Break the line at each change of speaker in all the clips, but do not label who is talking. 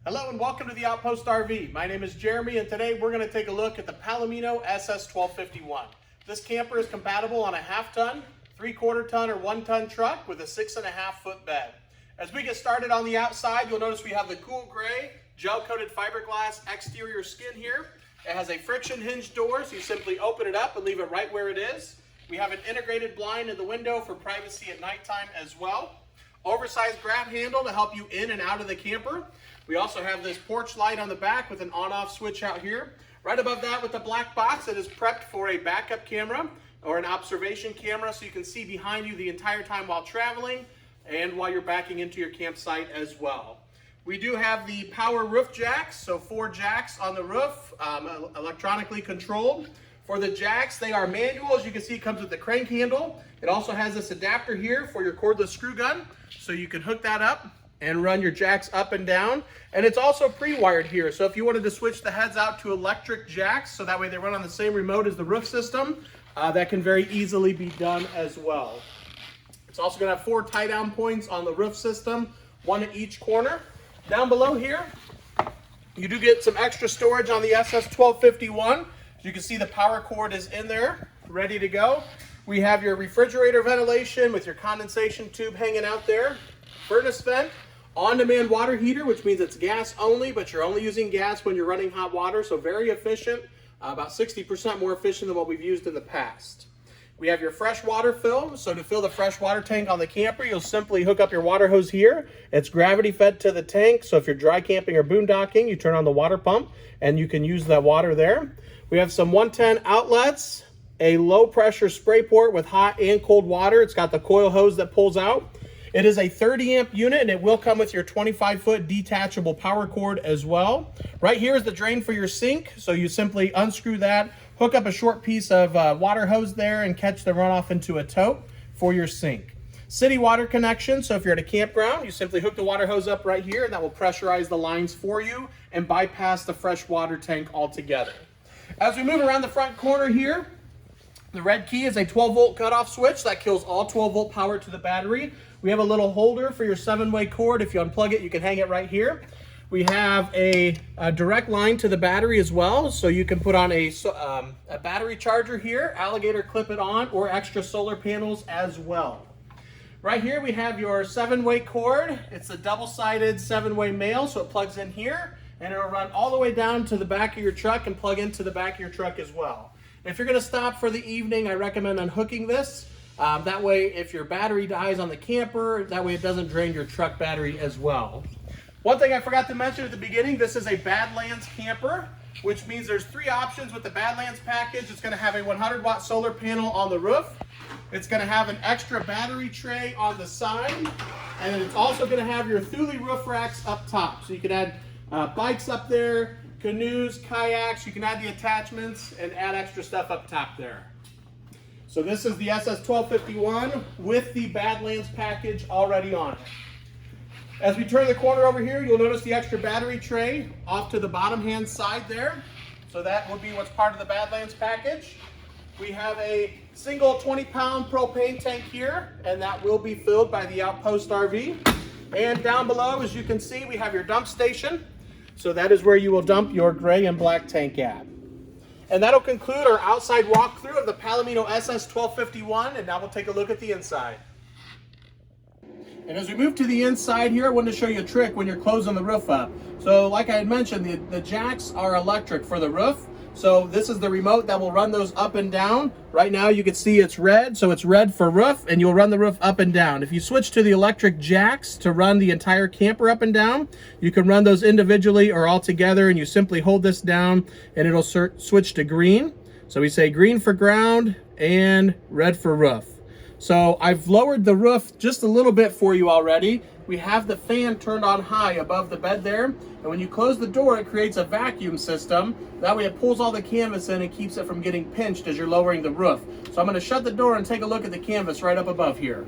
Hello and welcome to the Outpost RV. My name is Jeremy and today we're going to take a look at the Palomino SS-1251. This camper is compatible on a half-ton, 3/4 ton, or 1-ton truck with a 6.5-foot bed. As we get started on the outside, you'll notice we have the cool gray gel-coated fiberglass exterior skin here. It has a friction hinge door, so you simply open it up and leave it right where it is. We have an integrated blind in the window for privacy at nighttime as well. Oversized grab handle to help you in and out of the camper. We also have this porch light on the back with an on-off switch out here. Right above that with the black box, it is prepped for a backup camera or an observation camera so you can see behind you the entire time while traveling and while you're backing into your campsite as well. We do have the power roof jacks, so 4 jacks on the roof, electronically controlled. For the jacks, they are manual. As you can see, it comes with the crank handle. It also has this adapter here for your cordless screw gun, so you can hook that up and run your jacks up and down. And it's also pre-wired here, so if you wanted to switch the heads out to electric jacks, so that way they run on the same remote as the roof system, that can very easily be done as well. It's also going to have 4 tie-down points on the roof system, 1 at each corner. Down below here, you do get some extra storage on the SS-1251. As you can see, the power cord is in there, ready to go. We have your refrigerator ventilation with your condensation tube hanging out there, furnace vent, on-demand water heater, which means it's gas only, but you're only using gas when you're running hot water, so very efficient, about 60% more efficient than what we've used in the past. We have your fresh water fill, so to fill the fresh water tank on the camper, you'll simply hook up your water hose here. It's gravity fed to the tank, so if you're dry camping or boondocking, you turn on the water pump and you can use that water there. We have some 110 outlets, a low pressure spray port with hot and cold water. It's got the coil hose that pulls out. It is a 30 amp unit and it will come with your 25-foot detachable power cord as well. Right here is the drain for your sink. So you simply unscrew that, hook up a short piece of water hose there and catch the runoff into a tote for your sink. City water connection. So if you're at a campground, you simply hook the water hose up right here and that will pressurize the lines for you and bypass the fresh water tank altogether. As we move around the front corner here, the red key is a 12-volt cutoff switch that kills all 12-volt power to the battery. We have a little holder for your 7-way cord. If you unplug it, you can hang it right here. We have a direct line to the battery as well, so you can put on a battery charger here, alligator clip it on, or extra solar panels as well. Right here we have your 7-way cord. It's a double-sided 7-way male, so it plugs in here, and it'll run all the way down to the back of your truck and plug into the back of your truck as well. If you're going to stop for the evening, I recommend unhooking this. That way, if your battery dies on the camper, that way it doesn't drain your truck battery as well. One thing I forgot to mention at the beginning, this is a Badlands camper, which means there's 3 options with the Badlands package. It's going to have a 100-watt solar panel on the roof. It's going to have an extra battery tray on the side. And then it's also going to have your Thule roof racks up top. So you can add bikes up there, canoes, kayaks. You can add the attachments and add extra stuff up top there. So this is the SS-1251 with the Badlands package already on it. As we turn the corner over here, you'll notice the extra battery tray off to the bottom hand side there. So that will be what's part of the Badlands package. We have a single 20-pound propane tank here, and that will be filled by the Outpost RV. And down below, as you can see, we have your dump station. So that is where you will dump your gray and black tank at. And that'll conclude our outside walkthrough of the Palomino SS-1251, and now we'll take a look at the inside. And as we move to the inside here, I wanted to show you a trick when you're closing the roof up. So like I had mentioned, the jacks are electric for the roof. So this is the remote that will run those up and down. Right now you can see it's red, so it's red for roof, and you'll run the roof up and down. If you switch to the electric jacks to run the entire camper up and down, you can run those individually or all together, and you simply hold this down and it'll switch to green. So we say green for ground and red for roof. So I've lowered the roof just a little bit for you already. We have the fan turned on high above the bed there, and when you close the door, it creates a vacuum system. That way it pulls all the canvas in and keeps it from getting pinched as you're lowering the roof. So I'm going to shut the door and take a look at the canvas right up above here.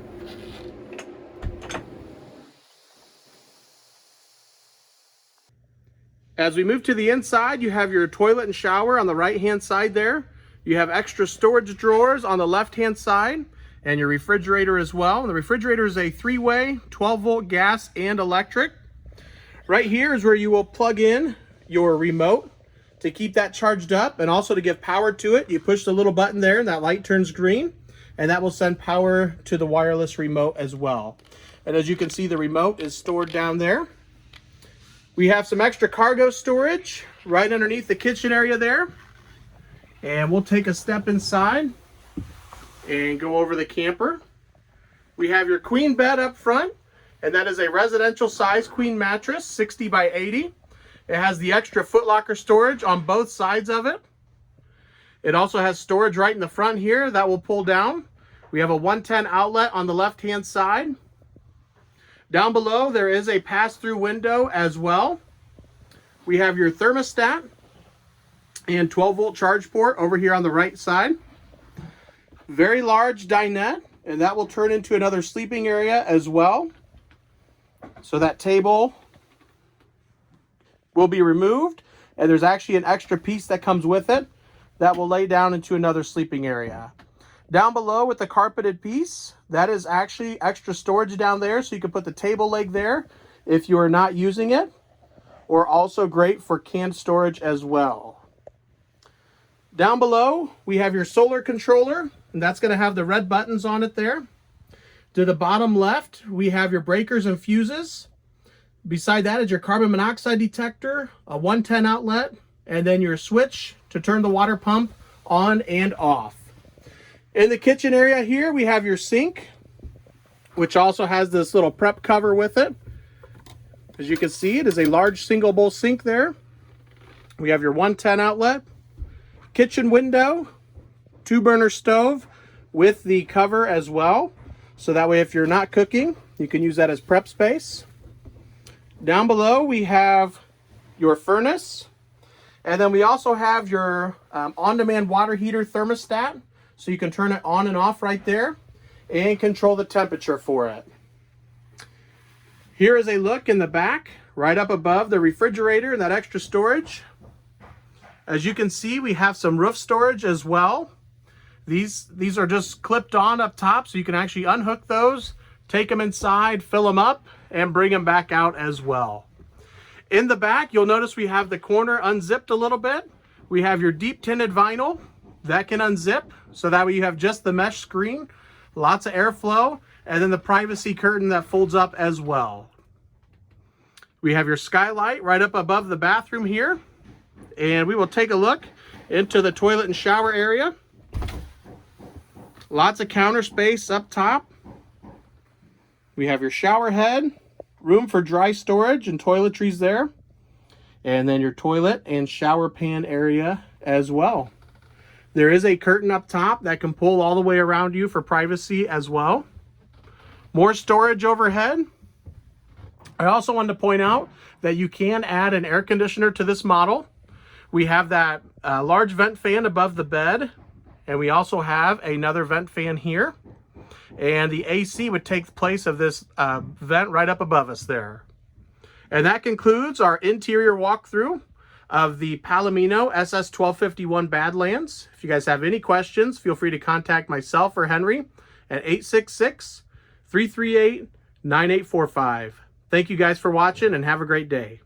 As we move to the inside, you have your toilet and shower on the right-hand side there. You have extra storage drawers on the left-hand side, and your refrigerator as well. And the refrigerator is a 3-way, 12-volt gas and electric. Right here is where you will plug in your remote to keep that charged up, and also to give power to it. You push the little button there and that light turns green, and that will send power to the wireless remote as well. And as you can see, the remote is stored down there. We have some extra cargo storage right underneath the kitchen area there. And we'll take a step inside and go over the camper. We have your queen bed up front, and that is a residential size queen mattress, 60 by 80. It has the extra footlocker storage on both sides of it. It also has storage right in the front here that will pull down. We have a 110 outlet on the left-hand side. Down below, there is a pass-through window as well. We have your thermostat and 12-volt charge port over here on the right side. Very large dinette, and that will turn into another sleeping area as well. So that table will be removed, and there's actually an extra piece that comes with it that will lay down into another sleeping area. Down below with the carpeted piece, that is actually extra storage down there, so you can put the table leg there if you are not using it, or also great for canned storage as well. Down below, we have your solar controller, and that's going to have the red buttons on it there. To the bottom left, we have your breakers and fuses. Beside that is your carbon monoxide detector, a 110 outlet, and then your switch to turn the water pump on and off. In the kitchen area here, we have your sink, which also has this little prep cover with it. As you can see, it is a large single bowl sink there. We have your 110 outlet, kitchen window, 2-burner stove with the cover as well. So that way if you're not cooking, you can use that as prep space. Down below, we have your furnace. And then we also have your on-demand water heater thermostat. So you can turn it on and off right there and control the temperature for it. Here is a look in the back, right up above the refrigerator and that extra storage. As you can see, we have some roof storage as well. These are just clipped on up top, so you can actually unhook those, take them inside, fill them up, and bring them back out as well. In the back, you'll notice we have the corner unzipped a little bit. We have your deep tinted vinyl that can unzip, so that way you have just the mesh screen, lots of airflow, and then the privacy curtain that folds up as well. We have your skylight right up above the bathroom here, and we will take a look into the toilet and shower area. Lots of counter space up top. We have your shower head, room for dry storage and toiletries there, and then your toilet and shower pan area as well. There is a curtain up top that can pull all the way around you for privacy as well. More storage overhead. I also wanted to point out that you can add an air conditioner to this model. We have that large vent fan above the bed, and we also have another vent fan here. And the AC would take the place of this vent right up above us there. And that concludes our interior walkthrough of the Palomino SS-1251 Badlands. If you guys have any questions, feel free to contact myself or Henry at 866-338-9845. Thank you guys for watching, and have a great day.